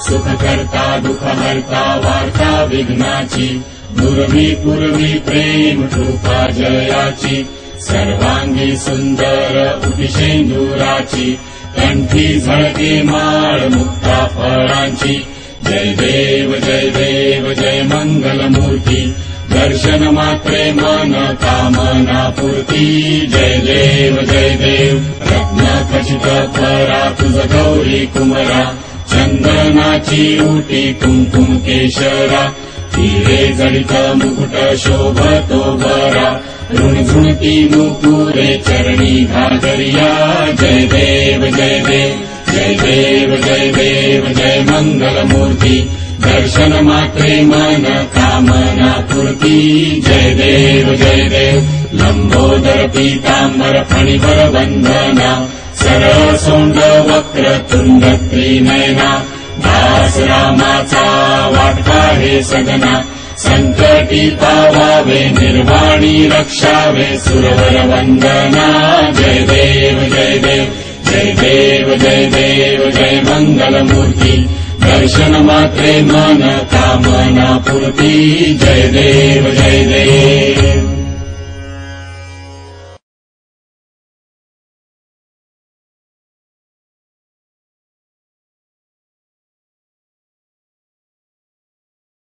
सुखकर्ता दुःखहर्ता वार्ता विघ्नाची दुर्वी पूर्वी प्रेम कृपा जयाची सर्वांगी सुंदर उटिशेंदुराची कंठी झळके माळ मुक्ता फळांची जय देव जय मंगलमूर्ती दर्शन मात्रे मन कामना पूर्ती जय देव रत्न खचित फरा तुझ गौरी कुमरा चंदनाची उटी कुंकुम केशरा हिरे जडित मुकुट शोभतो बरा ऋणझुणती नुपुरे चरणी घागरिया जय देव जय मंगलमूर्ती दर्शन मात्रे मन कामना पूर्ती जय देव लंबोदर पीतांबर फणिवर वंदना सरळ सोंड वक्र तुंड त्रिनयना दास रामाचा वाटपा हे सगना संकटी पावावे निर्वाणी रक्षावे सुरवर वंदना जय देव जय मंगलमूर्ती दर्शन मात्रे मन कामना पूर्ती जय देव